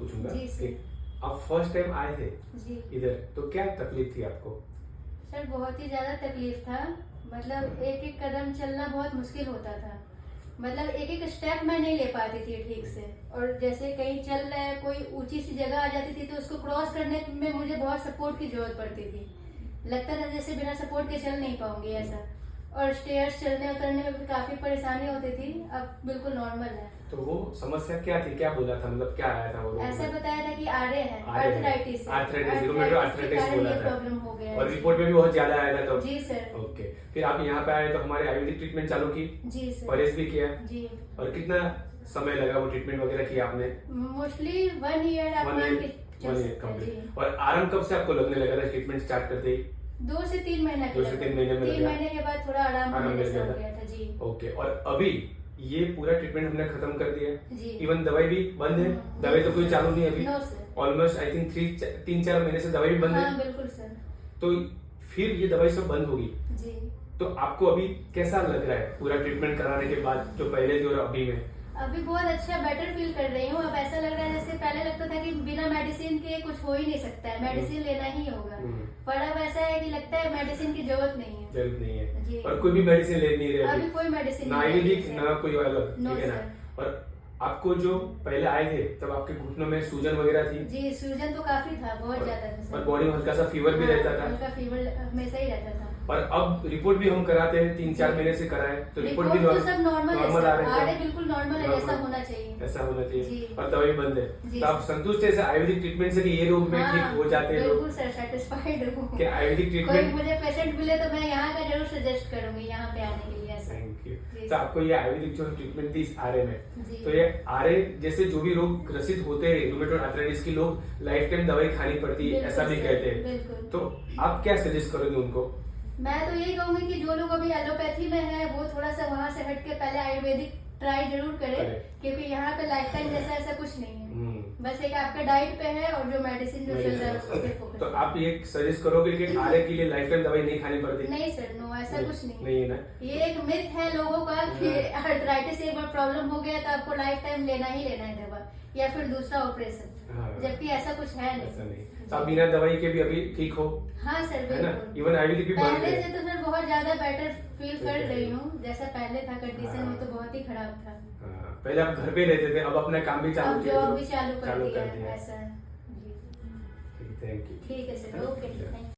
पूछूंगा जी सर। कि आप फर्स्ट टाइम आए थे जी इधर, तो क्या तकलीफ थी आपको? सर, बहुत ही ज्यादा तकलीफ था। मतलब एक एक कदम चलना बहुत मुश्किल होता था। मतलब एक एक स्टेप मैं नहीं ले पाती थी ठीक से। और जैसे कहीं चल रहा है, कोई ऊंची सी जगह आ जाती थी तो उसको क्रॉस करने में मुझे बहुत सपोर्ट की जरूरत पड़ती थी। लगता था जैसे बिना सपोर्ट के चल नहीं पाऊंगी ऐसा। और स्टेयर्स चलने उतरने में भी काफी परेशानी होती थी। अब बिल्कुल नॉर्मल है। तो वो समस्या क्या थी, क्या बोला था, मतलब क्या आया था वो रोग ऐसा में? बताया था कि आरे है, आरे है। आर्थराइटिस है। आर्थराइटिस, रूमेटॉइड आर्थराइटिस कारण बोला ये था। प्रॉब्लम हो गया है। और रिपोर्ट में भी बहुत ज्यादा आया था तो? जी सर। ओके, फिर आप यहाँ पे आए तो हमारे आयुर्वेदिक ट्रीटमेंट चालू की, जी सर। परहेज भी किया, जी और कितना समय लगा वो ट्रीटमेंट वगैरह किया आपने? मोस्टली 1 ईयर आप मान के चल वन ईयर सकते हैं। कंप्लीट। जी, और आराम कब से आपको लगने लगा था ट्रीटमेंट स्टार्ट करते ही? 2 से 3 महीना के 2 से 3 महीने में लग 3 गया। महीने के बाद थोड़ा आराम आराम होने मिल जैसा गया हो था। गया था। जी ओके, और अभी ये पूरा ट्रीटमेंट हमने खत्म कर दिया है, जी। इवन दवाई भी बंद है? दवाई तो कोई चालू नहीं है अभी? No sir. Almost I think 3-4 महीने से दवाई भी बंद हाँ है। बिल्कुल सर। तो फिर ये दवाई सब बंद होगी, जी तो आपको अभी कैसा लग रहा है पूरा ट्रीटमेंट कराने के बाद, जो पहले थी और अभी में? अभी बहुत अच्छा बेटर फील कर रही हूँ। अब ऐसा लग रहा है जैसे पहले लगता था कि बिना मेडिसिन के कुछ हो ही नहीं सकता है, मेडिसिन लेना ही होगा। पर अब ऐसा है कि लगता है मेडिसिन की जरूरत नहीं है। जरूरत नहीं है, जी। और कोई भी मेडिसिन ले नहीं रहे अभी कोई मेडिसिन ना नहीं आयुर्वेदिक है, ना कोई अलग, नो ठीक है ना? सर। और आपको जो पहले आए थे तब आपके घुटनों में सूजन वगैरह थी, जी सूजन तो काफी था, बहुत ज्यादा था और सर। बॉडी में हल्का सा फीवर भी हाँ, रहता था। हल्का फीवर हमेशा ही रहता था। और अब रिपोर्ट भी हम कराते हैं, 3-4 महीने से कराए तो रिपोर्ट भी तो सब नॉर्मल है नॉर्मल सर। आ रहे आरे हैं, बिल्कुल नॉर्मल है, जैसा होना चाहिए। ऐसा होना चाहिए। जी। और दवाई बंद है, जी तो आप संतुष्ट है आयुर्वेदिक ट्रीटमेंट से कि ये रोग में ठीक हो जाते हैं लोग? बिल्कुल सर, सेटिस्फाइड हूँ। कि आयुर्वेदिक कोई ट्रीटमेंट, मुझे पेशेंट मिले तो मैं यहाँ का जरूर सजेस्ट करूंगी, यहाँ पे आने के लिए ऐसा। Thank you. जी। तो आपको ये आयुर्वेदिक जो ट्रीटमेंट थी इस आरे में, जी। तो ये आरे जैसे जो भी रोग ग्रसित होते हैं रूमेटॉइड आर्थराइटिस की, लोग लाइफ टाइम दवाई खानी पड़ती है बिल्कुल ऐसा भी सर, कहते हैं, बिल्कुल। तो आप क्या सजेस्ट करोगे उनको? मैं तो यही कहूंगी कि जो लोग अभी एलोपैथी में है वो थोड़ा सा वहाँ से हट के पहले आयुर्वेदिक ट्राई जरूर करें, क्योंकि यहाँ पे लाइफ टाइम जैसा ऐसा कुछ नहीं है। बस एक आपका डाइट पे है और जो मेडिसिन जो चल रहा है उस पे फोकस। तो आप ये सजेस्ट करोगे कि आरे के लिए लाइफ टाइम दवाई नहीं खानी पड़ती? नहीं सर, नो, ऐसा कुछ नहीं है ना? ये एक मिथ है लोगों का कि आर्थराइटिस एक बार प्रॉब्लम हो गया तो आपको लाइफ टाइम लेना ही लेना है दवा, या फिर दूसरा ऑपरेशन। हाँ। जबकि ऐसा कुछ है ऐसा नहीं। नहीं, तो आप बिना दवाई के भी अभी ठीक हो? हाँ सर है ना? बिल्कुल। इवन आयुर्वेदिक भी बंद पहले है। से तो सर बहुत ज्यादा बेटर फील कर रही हूँ। जैसा पहले था कंडीशन हाँ। वो तो बहुत ही खराब था। हाँ, पहले आप घर पे रहते थे, अब अपना काम भी चालू अब किया, जॉब भी चालू कर दिया दिया। ऐसा है। जी थैंक यू। ठीक है सर, ओके थैंक यू।